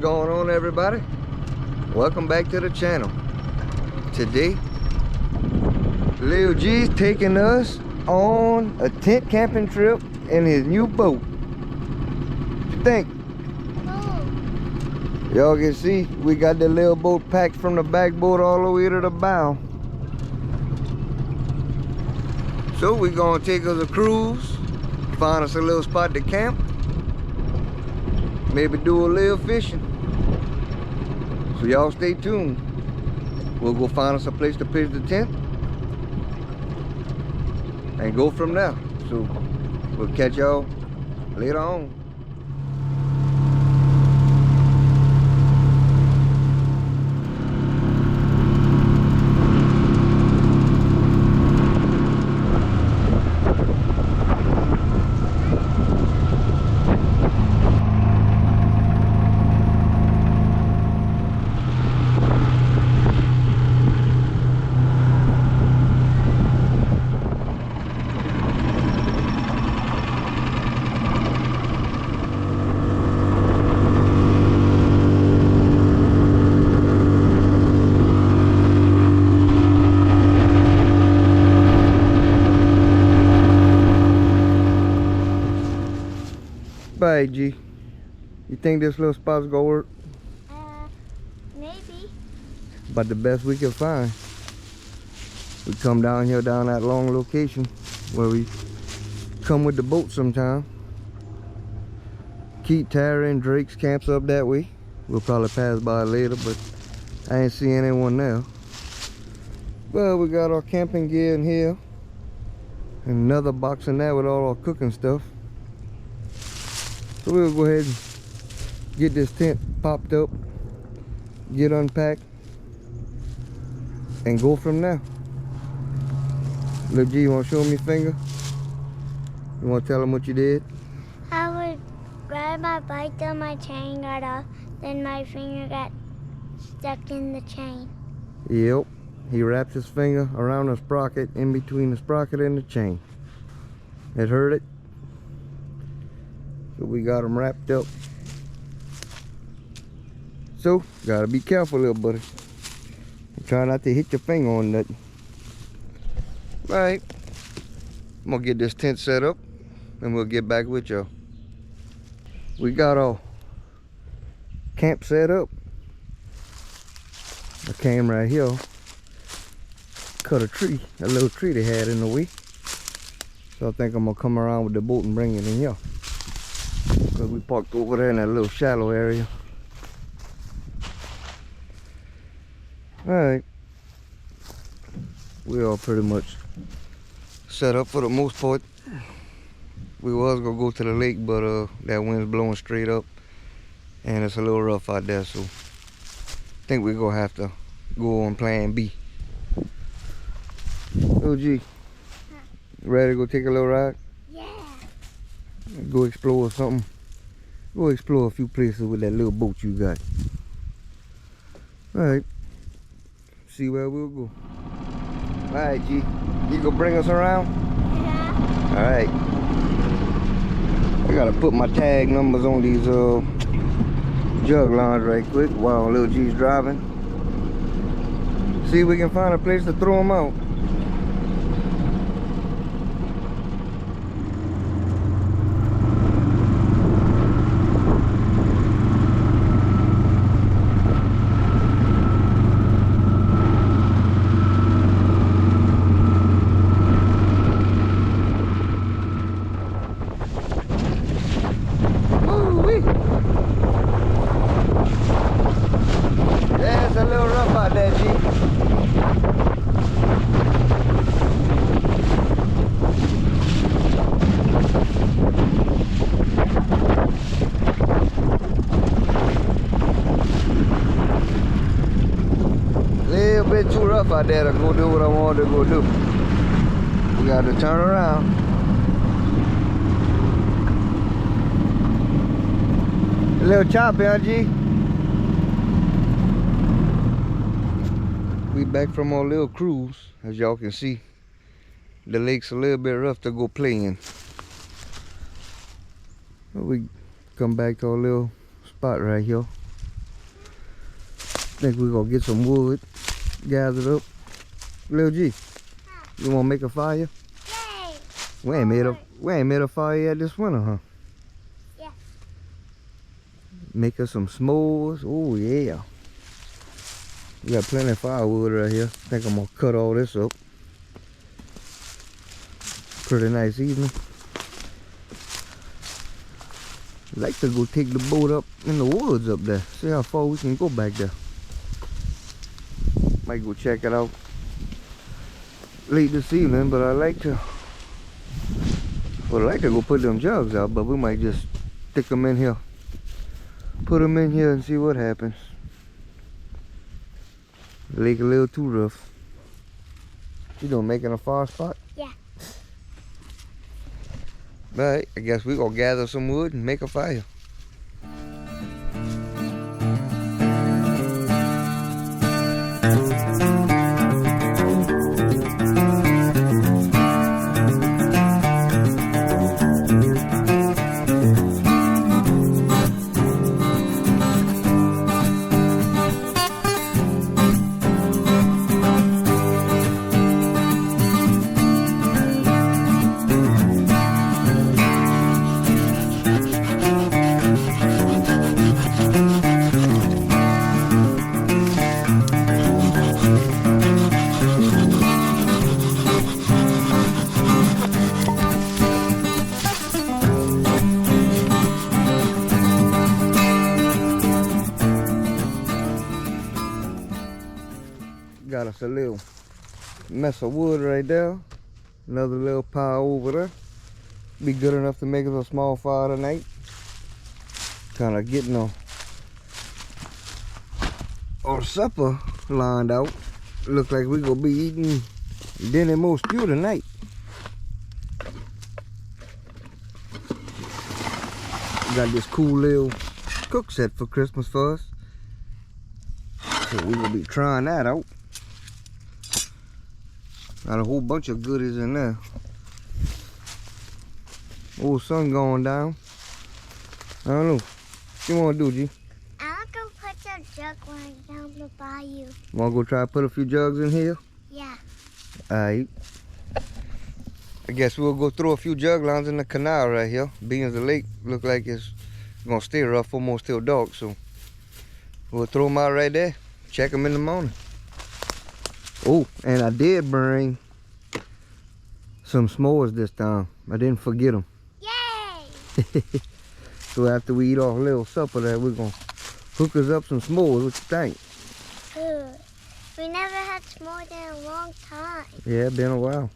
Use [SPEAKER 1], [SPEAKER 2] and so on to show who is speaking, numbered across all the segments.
[SPEAKER 1] going on, everybody? Welcome back to the channel. Today Lil G's taking us on a tent camping trip in his new boat. What you think? Y'all can see we got the little boat packed from the back boat all the way to the bow. So we're gonna take us a cruise, find us a little spot to camp, maybe do a little fishing. So y'all stay tuned. We'll go find us a place to pitch the tent and go from there. So we'll catch y'all later on. Bye, G. You think this little spot's gonna work?
[SPEAKER 2] Maybe.
[SPEAKER 1] But the best we can find. We come down here, down that long location where we come with the boat sometime. Keith, Tara, and Drake's camps up that way. We'll probably pass by later, but I ain't see anyone there. Well, we got our camping gear in here. And another box in there with all our cooking stuff. So we'll go ahead and get this tent popped up, get unpacked, and go from there. Lil G, you want to show me your finger? You want to tell them what you did?
[SPEAKER 2] I would grab my bike till my chain got off, then my finger got stuck in the chain.
[SPEAKER 1] Yep. He wrapped his finger around the sprocket, in between the sprocket and the chain. It hurt it. So we got them wrapped up. So, gotta be careful, little buddy. Try not to hit your finger on nothing. Alright. I'm gonna get this tent set up and we'll get back with y'all. We got our camp set up. I came right here, cut a tree, a little tree they had in the way. So I think I'm gonna come around with the boat and bring it in here. Because we parked over there in that little shallow area. Alright. We all pretty much set up for the most part. We was gonna go to the lake, but that wind's blowing straight up and it's a little rough out there, so I think we're gonna have to go on plan B. OG, ready to go take a little ride?
[SPEAKER 2] Yeah.
[SPEAKER 1] Go explore something. Go explore a few places with that little boat you got. Alright. See where we'll go. Alright, G. You gonna bring us around?
[SPEAKER 2] Yeah.
[SPEAKER 1] Alright. I gotta put my tag numbers on these jug lines right quick while Lil G's driving. See if we can find a place to throw them out. Yeah, it's a little rough out there, G. Little bit too rough out there to go do what I wanted to go do. We got to turn around. A little choppy, huh, G? We back from our little cruise. As y'all can see, the lake's a little bit rough to go play in. But we come back to our little spot right here. Think we're gonna get some wood gathered up. Lil G, you wanna make a fire?
[SPEAKER 2] Yay!
[SPEAKER 1] We ain't made a fire yet this winter, huh?
[SPEAKER 2] Yeah.
[SPEAKER 1] Make us some s'mores. Oh yeah. We got plenty of firewood right here. Think I'm gonna cut all this up. Pretty nice evening. Like to go take the boat up in the woods up there. See how far we can go back there. Might go check it out late this evening, but I like to go put them jugs out, but we might just stick them in here. Put them in here and see what happens. Lake a little too rough. You doing making a fire spot?
[SPEAKER 2] Yeah.
[SPEAKER 1] Alright, I guess we gonna gather some wood and make a fire. Got us a little mess of wood right there. Another little pile over there. Be good enough to make us a small fire tonight. Kind of getting our supper lined out. Look like we gonna be eating dinner more stew tonight. Got this cool little cook set for Christmas for us. So we gonna be trying that out. Got a whole bunch of goodies in there. Oh, sun going down. I don't know. What you wanna do, G?
[SPEAKER 2] I'll go put some jug lines down the bayou.
[SPEAKER 1] Wanna go try to put a few jugs in here?
[SPEAKER 2] Yeah.
[SPEAKER 1] Alright. I guess we'll go throw a few jug lines in the canal right here. Being the lake look like it's gonna stay rough almost till dark, so we'll throw them out right there. Check them in the morning. Oh, and I did bring some s'mores this time. I didn't forget them.
[SPEAKER 2] Yay!
[SPEAKER 1] So after we eat our little supper there, we're gonna hook us up some s'mores. What you think?
[SPEAKER 2] Good. We never had s'mores in a long time.
[SPEAKER 1] Yeah, been a while.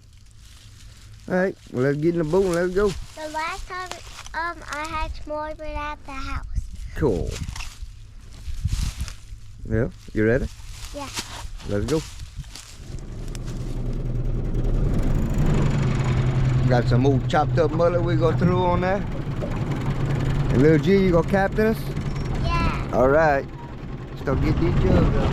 [SPEAKER 1] Alright, well let's get in the boat and let's go.
[SPEAKER 2] The last time I had s'mores was at the house.
[SPEAKER 1] Cool. Yeah, you ready?
[SPEAKER 2] Yeah.
[SPEAKER 1] Let's go. Got some old chopped up mullet we go through on there. And little G, you gonna captain us?
[SPEAKER 2] Yeah.
[SPEAKER 1] Alright. Start get these jugs up.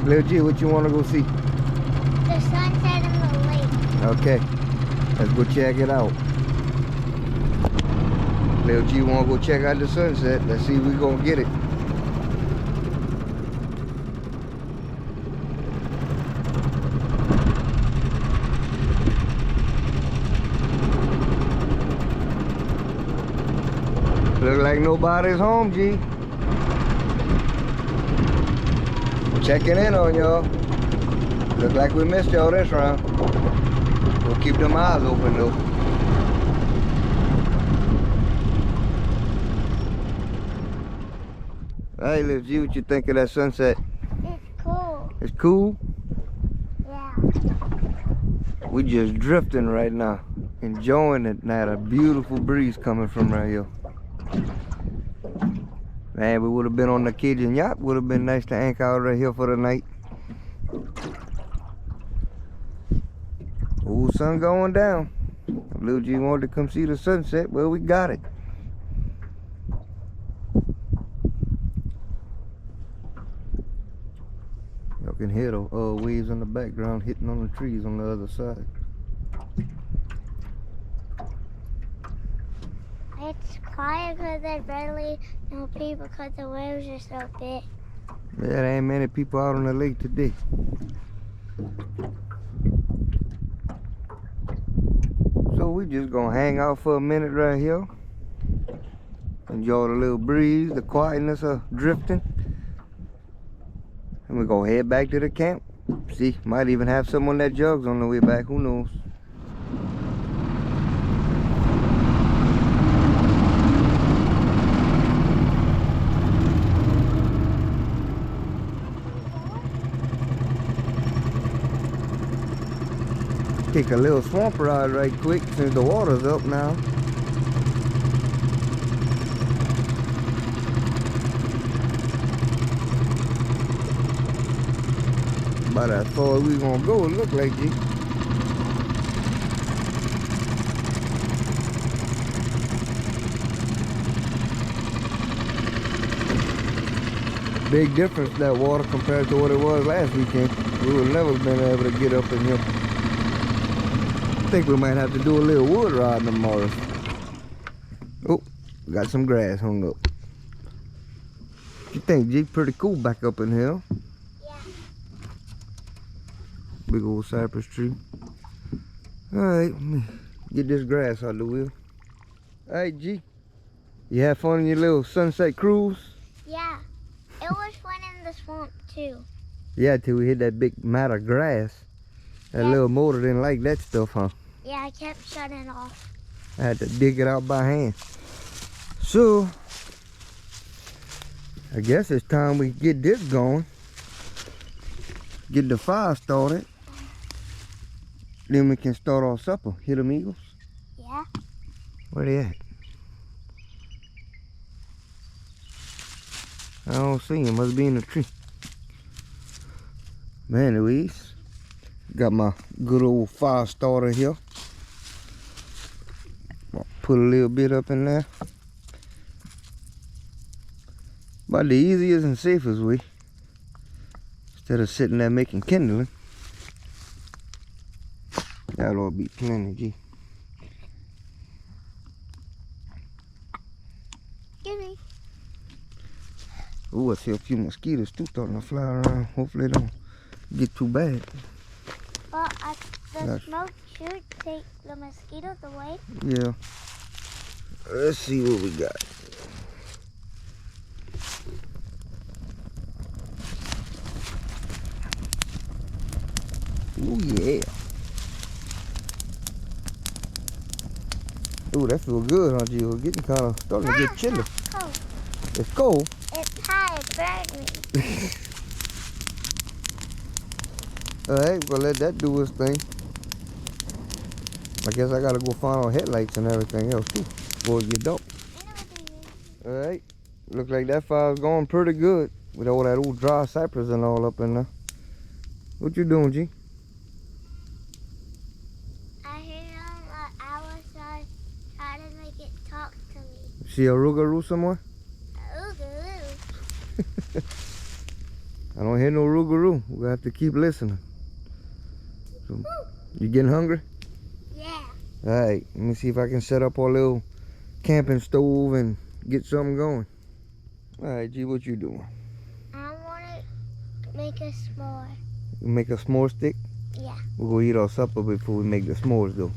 [SPEAKER 1] Lil G, what you want to go see?
[SPEAKER 2] The sunset in the lake.
[SPEAKER 1] Okay, let's go check it out. Lil G want to go check out the sunset. Let's see if we gonna get it. Look like nobody's home, G. Checking in on y'all. Look like we missed y'all this round. We'll keep them eyes open though. Hey, little G, what you think of that sunset?
[SPEAKER 2] It's cool.
[SPEAKER 1] It's cool?
[SPEAKER 2] Yeah.
[SPEAKER 1] We just drifting right now. Enjoying it now. A beautiful breeze coming from right here. Man, we would have been on the Cajun yacht. Would have been nice to anchor out right here for the night. Ooh, sun going down. Little G wanted to come see the sunset. Well, we got it. Y'all can hear the waves in the background hitting on the trees on the other side.
[SPEAKER 2] It's quiet because there's barely no people because the waves are so big.
[SPEAKER 1] Yeah, there ain't many people out on the lake today. So we just gonna hang out for a minute right here. Enjoy the little breeze, the quietness of drifting. And we gonna head back to the camp. See, might even have someone that jugs on the way back, who knows. Take a little swamp ride right quick since the water's up now. About as far as we gonna go, it look like, G. Big difference, that water, compared to what it was last weekend. We would never been able to get up in here. I think we might have to do a little wood riding tomorrow. Oh, got some grass hung up. What you think, G? Pretty cool back up in here.
[SPEAKER 2] Yeah.
[SPEAKER 1] Big old cypress tree. Alright, let me get this grass out the wheel. Alright, G. You have fun in your little sunset cruise?
[SPEAKER 2] Yeah. It was fun in the swamp too.
[SPEAKER 1] Yeah, till we hit that big mat of grass. That
[SPEAKER 2] Yeah.
[SPEAKER 1] little motor didn't like that stuff, huh?
[SPEAKER 2] Yeah, I kept shutting off.
[SPEAKER 1] I had to dig it out by hand. So, I guess it's time we get this going. Get the fire started. Then we can start our supper. Hit them eagles?
[SPEAKER 2] Yeah.
[SPEAKER 1] Where they at? I don't see him. Must be in the tree. Man, Louise. Got my good old fire starter here. Put a little bit up in there. About the easiest and safest way. Instead of sitting there making kindling. That'll all be plenty, G.
[SPEAKER 2] Gimme.
[SPEAKER 1] Ooh, I see a few mosquitoes too starting to fly around. Hopefully they don't get too bad.
[SPEAKER 2] Well, the
[SPEAKER 1] Yes.
[SPEAKER 2] smoke should take the mosquitoes away.
[SPEAKER 1] Yeah. Let's see what we got. Ooh, yeah. Ooh, that feels good, huh, G? We're getting kind of starting to get chilly.
[SPEAKER 2] Cold.
[SPEAKER 1] It's cold.
[SPEAKER 2] It's hot. It burned me.
[SPEAKER 1] Alright, we're gonna let that do its thing. I guess I gotta go find our headlights and everything else too before it get dark. Alright, looks like that fire's going pretty good with all that old dry cypress and all up in there. What you doing, G?
[SPEAKER 2] I hear him outside trying to make it talk to me.
[SPEAKER 1] See a rougarou somewhere?
[SPEAKER 2] Ooh.
[SPEAKER 1] I don't hear no rougarou. We'll have to keep listening. So, you getting hungry?
[SPEAKER 2] Yeah.
[SPEAKER 1] Alright, let me see if I can set up our little camping stove and get something going. Alright, G, what you doing?
[SPEAKER 2] I want to make a s'more.
[SPEAKER 1] You make a s'more stick?
[SPEAKER 2] Yeah.
[SPEAKER 1] We'll go eat our supper before we make the s'mores though.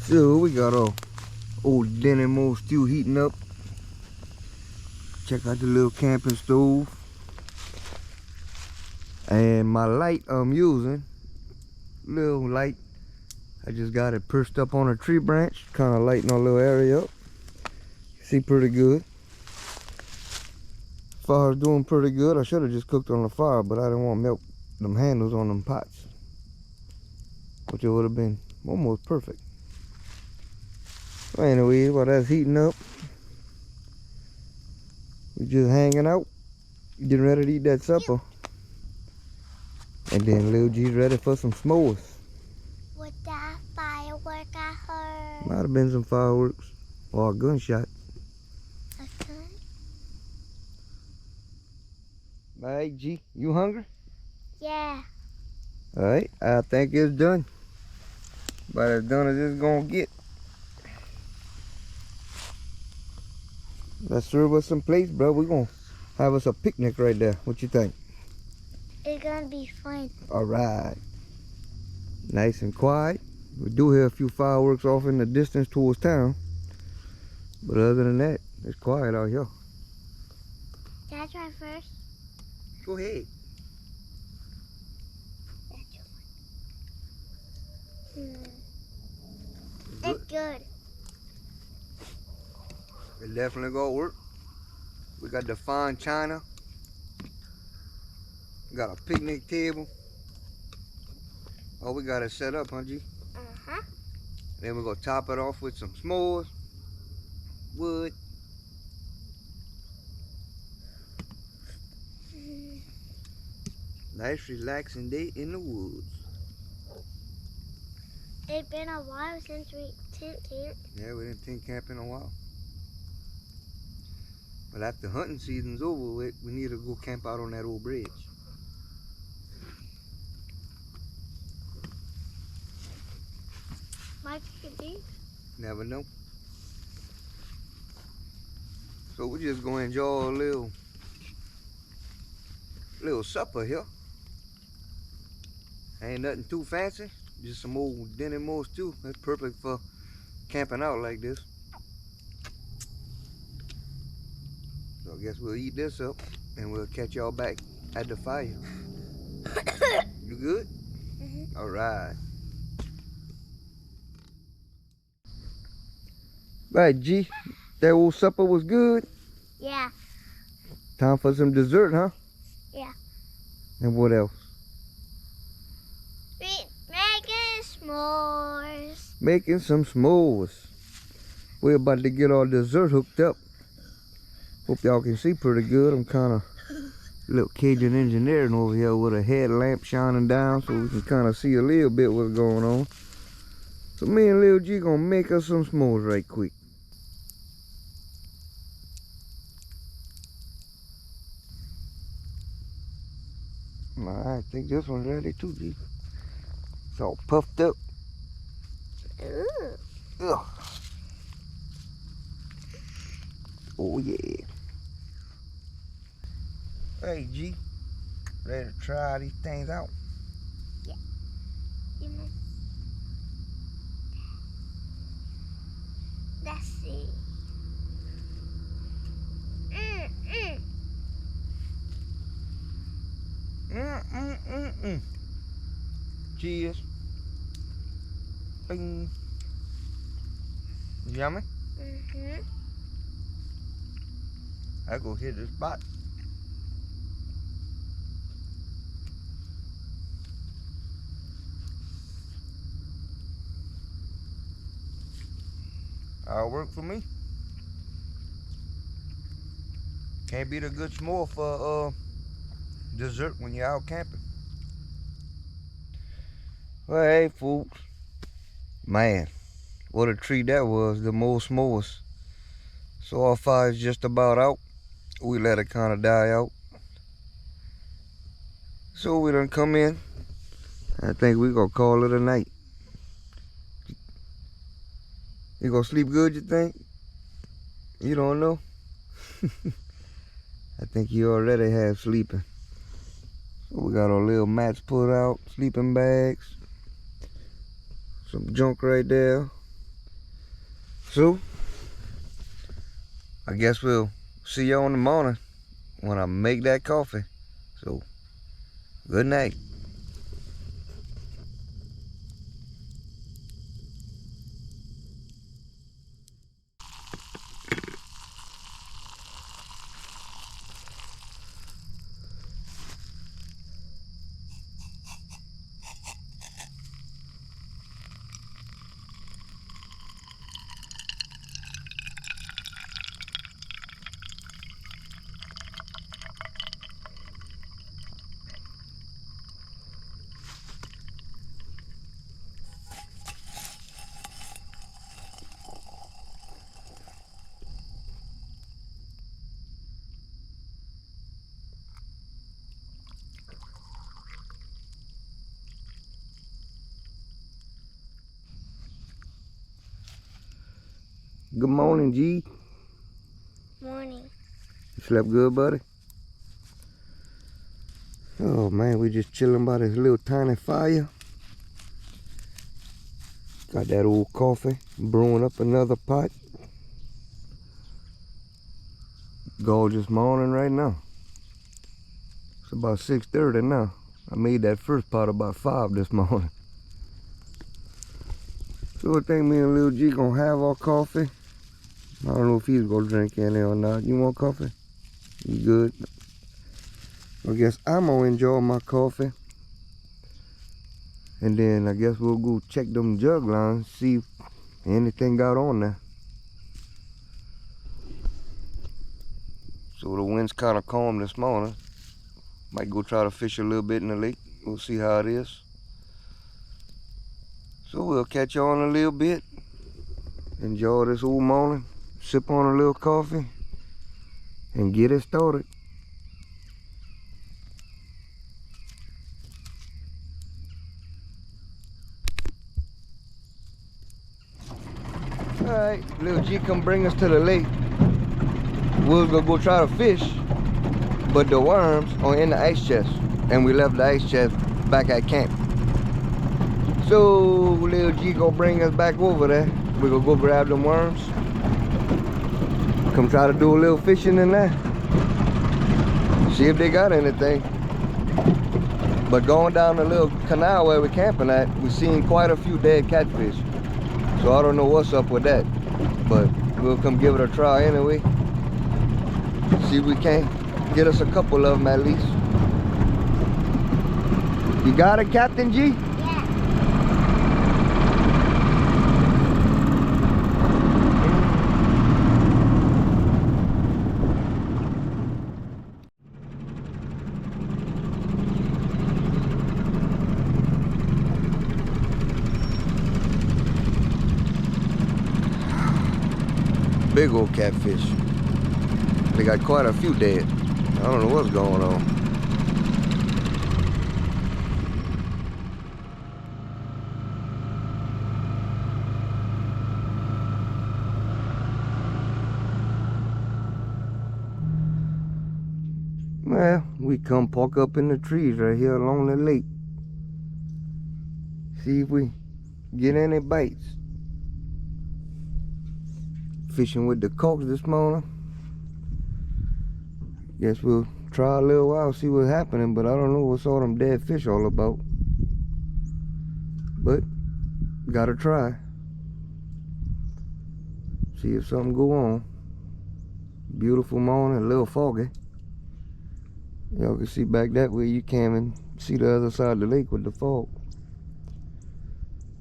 [SPEAKER 1] So we got our Old dinner stew heating up. Check out the little camping stove. And my light I'm using, little light, I just got it perched up on a tree branch, kind of lighting our little area up. See pretty good. Fire's doing pretty good. I should have just cooked on the fire, but I didn't want to melt them handles on them pots, which it would have been almost perfect. So anyway, while that's heating up, we just hanging out, getting ready to eat that supper. And then Lil G's ready for some s'mores.
[SPEAKER 2] With that firework I heard.
[SPEAKER 1] Might have been some fireworks or a gunshot.
[SPEAKER 2] A gun?
[SPEAKER 1] Alright, G, you hungry?
[SPEAKER 2] Yeah.
[SPEAKER 1] Alright, I think it's done. About as done as it's gonna get. Let's serve us some plates, bro. We're gonna have us a picnic right there. What you think?
[SPEAKER 2] It's gonna be fun.
[SPEAKER 1] Alright. Nice and quiet. We do hear a few fireworks off in the distance towards town. But other than that, it's quiet out here.
[SPEAKER 2] Can I try first?
[SPEAKER 1] Go ahead.
[SPEAKER 2] It's good.
[SPEAKER 1] It definitely gonna work. We got the fine china. We got a picnic table. Oh, we got it set up, huh, G?
[SPEAKER 2] Uh-huh.
[SPEAKER 1] Then we're gonna top it off with some s'mores, wood. Nice relaxing day in the woods.
[SPEAKER 2] It's been a while since we tent camped.
[SPEAKER 1] Yeah, we didn't tent camp in a while. But after hunting season's over with, we need to go camp out on that old bridge.
[SPEAKER 2] Might be deep.
[SPEAKER 1] Never know. So we're just gonna enjoy a little supper here. Ain't nothing too fancy. Just some old dinner stew. That's perfect for camping out like this. So I guess we'll eat this up and we'll catch y'all back at the fire. You good?
[SPEAKER 2] Mm-hmm.
[SPEAKER 1] All right. Right, G. That old supper was good.
[SPEAKER 2] Yeah.
[SPEAKER 1] Time for some dessert, huh?
[SPEAKER 2] Yeah.
[SPEAKER 1] And what else?
[SPEAKER 2] Making s'mores.
[SPEAKER 1] Making some s'mores. We're about to get our dessert hooked up. Hope y'all can see pretty good. I'm kind of little Cajun engineering over here with a headlamp shining down so we can kind of see a little bit what's going on. So me and Lil G gonna make us some s'mores right quick. I think this one's ready too, G. It's all puffed up.
[SPEAKER 2] Ooh.
[SPEAKER 1] Ugh. Oh yeah. Hey G, ready to try these things out?
[SPEAKER 2] Yeah. You know. Let's see.
[SPEAKER 1] Cheers. Bing. Yummy.
[SPEAKER 2] Mm-hmm.
[SPEAKER 1] I go hit the spot. That'll work for me. Can't beat a good s'more for dessert when you're out camping. Well, hey folks. Man, what a treat that was, the more s'mores. So our fire's just about out. We let it kind of die out. So we done come in. I think we gonna call it a night. You gonna sleep good, you think? You don't know? I think you already have sleeping. So we got our little mats put out, sleeping bags, some junk right there. So I guess we'll see you in the morning when I make that coffee. So, good night. Good morning, G.
[SPEAKER 2] Morning.
[SPEAKER 1] You slept good, buddy? Oh man, we just chilling by this little tiny fire. Got that old coffee, brewing up another pot. Gorgeous morning right now. It's about 6:30 now. I made that first pot about 5 this morning. So I think me and Lil G gonna have our coffee. I don't know if he's gonna drink any or not. You want coffee? You good? I guess I'm gonna enjoy my coffee. And then I guess we'll go check them jug lines, see if anything got on there. So the wind's kind of calm this morning. Might go try to fish a little bit in the lake. We'll see how it is. So we'll catch you on a little bit. Enjoy this old morning. Sip on a little coffee. And get it started. Alright, Lil G come bring us to the lake. We was gonna go try to fish, but the worms are in the ice chest, and we left the ice chest back at camp. So Lil G gonna bring us back over there. We gonna go grab them worms. Come try to do a little fishing in there. See if they got anything. But going down the little canal where we're camping at, we seen quite a few dead catfish. So I don't know what's up with that, but we'll come give it a try anyway. See if we can't get us a couple of them at least. You got it, Captain G?
[SPEAKER 2] Yeah.
[SPEAKER 1] Big old catfish. They got quite a few dead. I don't know what's going on. Well, we come park up in the trees right here along the lake. See if we get any bites. Fishing with the corks this morning. Guess we'll try a little while, see what's happening, but I don't know what's all them dead fish all about. But gotta try. See if something go on. Beautiful morning, a little foggy. Y'all can see back that way you can and see the other side of the lake with the fog.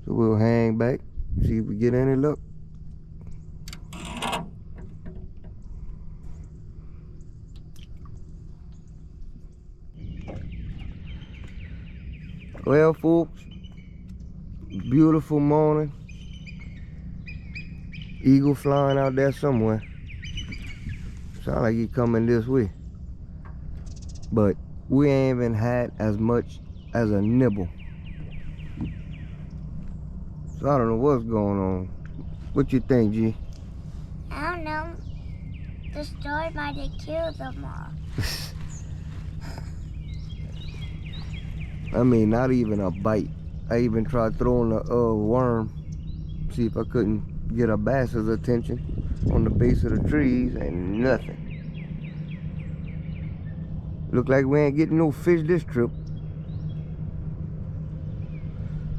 [SPEAKER 1] So we'll hang back, see if we get any luck. Well, folks, beautiful morning. Eagle flying out there somewhere. Sound like he coming this way. But we ain't even had as much as a nibble. So I don't know what's going on. What you think, G?
[SPEAKER 2] I don't know. The storm might have killed them all.
[SPEAKER 1] I mean, not even a bite. I even tried throwing a worm, see if I couldn't get a bass's attention. on the base of the trees, ain't nothing. Look like we ain't getting no fish this trip.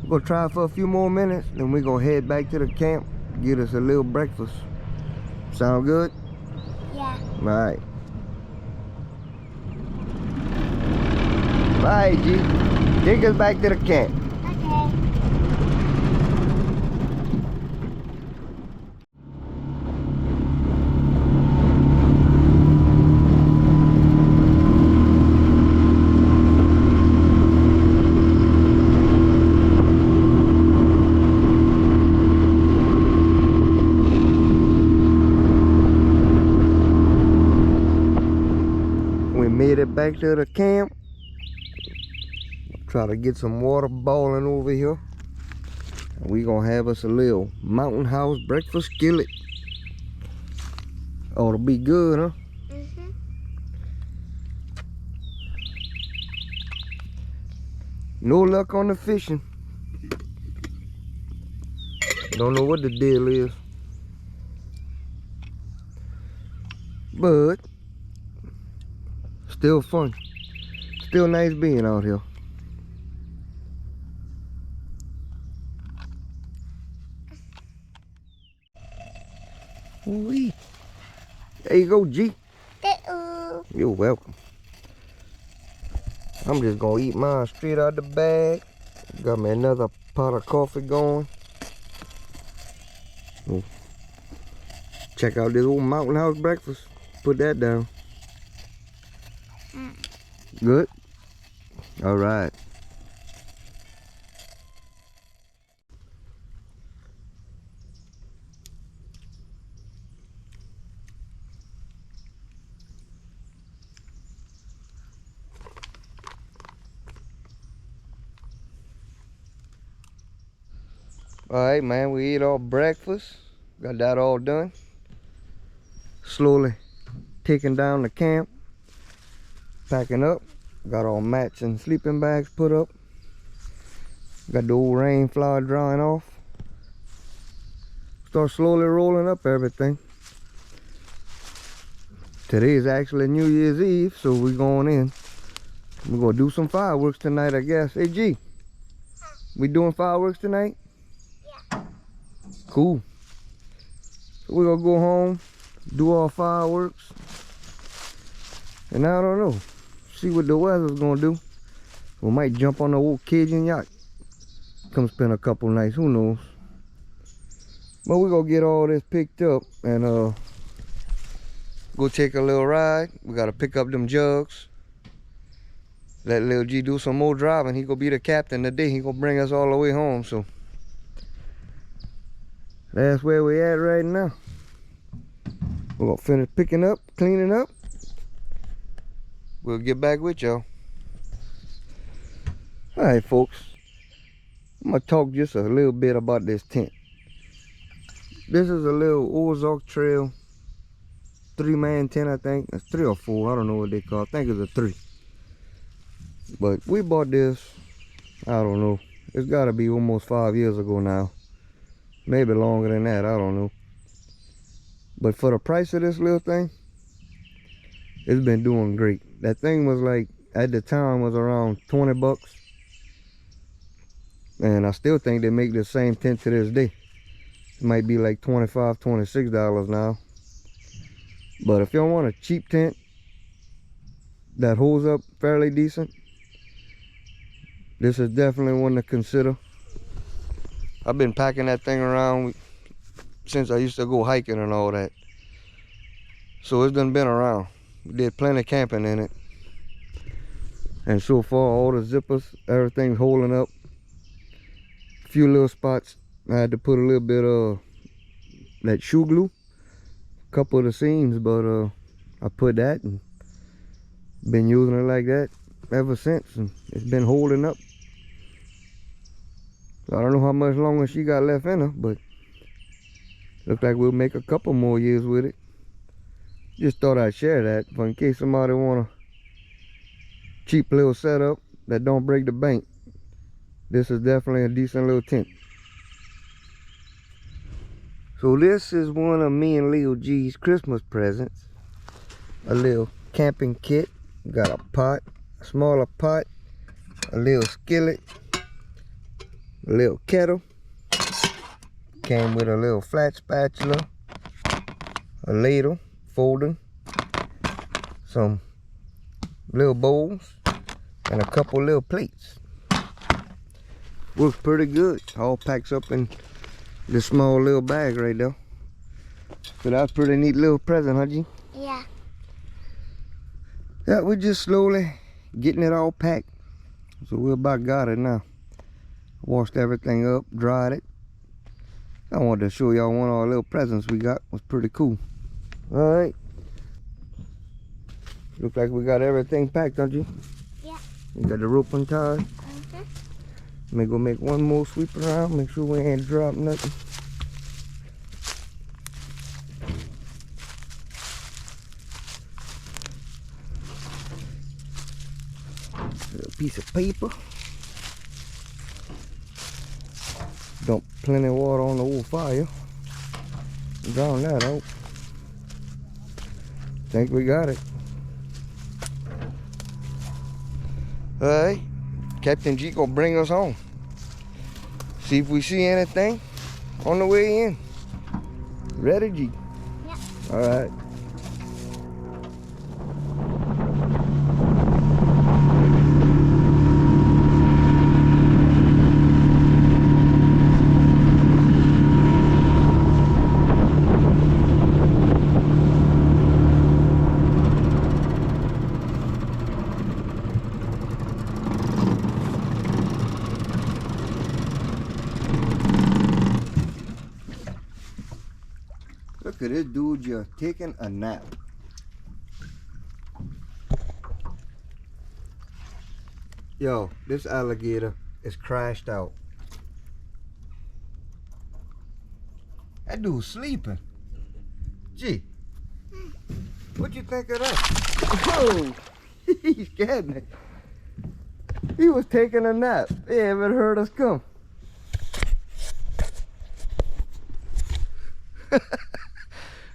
[SPEAKER 1] We're gonna try for a few more minutes, then we're gonna head back to the camp, get us a little breakfast. Sound good?
[SPEAKER 2] Yeah.
[SPEAKER 1] All right. Bye, G. Take us back to the camp.
[SPEAKER 2] Okay.
[SPEAKER 1] We made it back to the camp. Try to get some water boiling over here. And we gonna have us a little mountain house breakfast skillet. Ought to be good, huh?
[SPEAKER 2] Mm-hmm.
[SPEAKER 1] No luck on the fishing. Don't know what the deal is. But still fun. Still nice being out here. Ooh-wee. There you go, G. You're welcome. I'm just gonna eat mine straight out the bag. Got me another pot of coffee going. Ooh. Check out this old mountain house breakfast. Put that down. Good? All right. All right, man, we ate our breakfast. Got that all done. Slowly taking down the camp. Packing up. Got all mats and sleeping bags put up. Got the old rain flower drying off. Start slowly rolling up everything. Today is actually New Year's Eve, so we're going in. We're gonna do some fireworks tonight, I guess. Hey, G, we doing fireworks tonight?
[SPEAKER 2] Yeah.
[SPEAKER 1] Cool. So we're gonna go home, do our fireworks, and I don't know, see what the weather's gonna do. We might jump on the old Cajun yacht, come spend a couple nights, who knows. But we're gonna get all this picked up and go take a little ride. We gotta pick up them jugs. Let Lil G do some more driving. He gonna be the captain today. He gonna bring us all the way home, so that's where we at right now. We're gonna finish picking up, cleaning up. We'll get back with y'all. All right, folks. I'm gonna talk just a little bit about this tent. This is a little Ozark Trail 3-man tent, I think. It's 3 or 4. I don't know what they call it. I think it's a 3. But we bought this, I don't know. It's gotta be almost 5 years ago now. Maybe longer than that, I don't know. But for the price of this little thing, it's been doing great. That thing was like, at the time, was around 20 bucks. And I still think they make the same tent to this day. It might be like $25, $26 now. But if you don't want a cheap tent that holds up fairly decent, this is definitely one to consider. I've been packing that thing around since I used to go hiking and all that. So it's done been around. We did plenty of camping in it. And so far, all the zippers, everything's holding up. A few little spots, I had to put a little bit of that shoe glue. A couple of the seams, but I put that and been using it like that ever since. And it's been holding up. So I don't know how much longer she got left in her, but looks like we'll make a couple more years with it. Just thought I'd share that for in case somebody want a cheap little setup that don't break the bank. This is definitely a decent little tent. So this is one of me and Lil G's Christmas presents. A little camping kit. Got a pot, a smaller pot, a little skillet, a little kettle. Came with a little flat spatula, a ladle, folder, some little bowls, and a couple little plates. Works pretty good. All packs up in this small little bag right there. So that's a pretty neat little present, huh, G?
[SPEAKER 2] Yeah.
[SPEAKER 1] Yeah, we're just slowly getting it all packed. So we about got it now. Washed everything up, dried it. I wanted to show y'all one of our little presents we got. It was pretty cool. All right. Looks like we got everything packed, don't you?
[SPEAKER 2] Yeah.
[SPEAKER 1] We got the rope untied. Let me go make one more sweep around, make sure we ain't dropped nothing. A piece of paper. Dump plenty of water on the old fire. Drown that out. Think we got it. Alright. Captain G gonna bring us home. See if we see anything on the way in. Ready, G?
[SPEAKER 2] Yeah.
[SPEAKER 1] Alright. Look at this dude just taking a nap. Yo, this alligator is crashed out. That dude's sleeping. Gee, what you think of that? Whoa, he scared me. He was taking a nap. He haven't heard us come.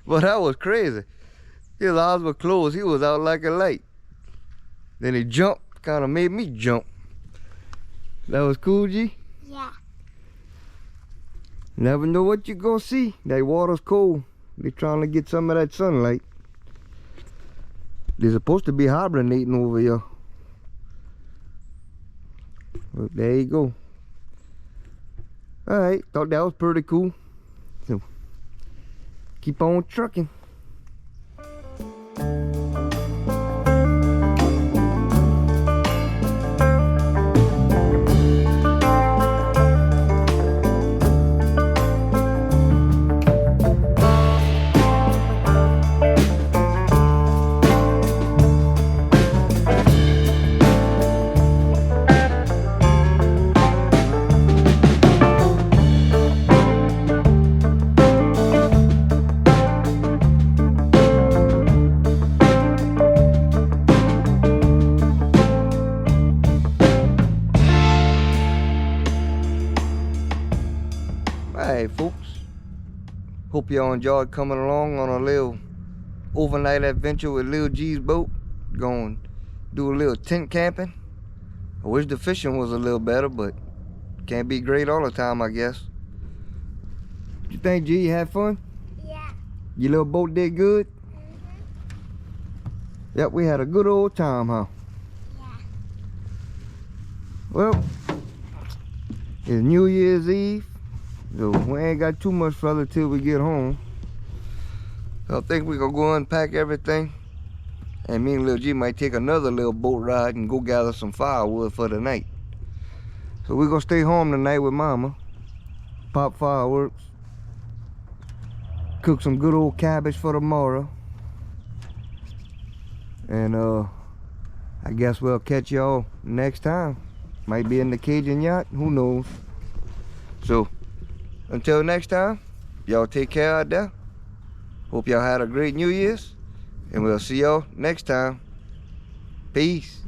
[SPEAKER 1] But that was crazy. His eyes were closed. He was out like a light. Then he jumped. Kind of made me jump. That was cool, G?
[SPEAKER 2] Yeah.
[SPEAKER 1] Never know what you're going to see. That water's cold. They're trying to get some of that sunlight. They're supposed to be hibernating over here. Well, there you go. Alright, thought that was pretty cool. So, keep on trucking. Alright folks, hope y'all enjoyed coming along on a little overnight adventure with Lil G's boat. Going do a little tent camping. I wish the fishing was a little better, but can't be great all the time, I guess. What you think, G? You had fun?
[SPEAKER 2] Yeah.
[SPEAKER 1] Your little boat did good? Yep, we had a good old time, huh?
[SPEAKER 2] Yeah.
[SPEAKER 1] Well, it's New Year's Eve. So we ain't got too much further till we get home. So I think we gonna go unpack everything. And me and Lil G might take another little boat ride and go gather some firewood for the night. So we gonna stay home tonight with Mama. Pop fireworks. Cook some good old cabbage for tomorrow. And I guess we'll catch y'all next time. Might be in the Cajun yacht, who knows. So until next time, y'all take care out there. Hope y'all had a great New Year's. And we'll see y'all next time. Peace.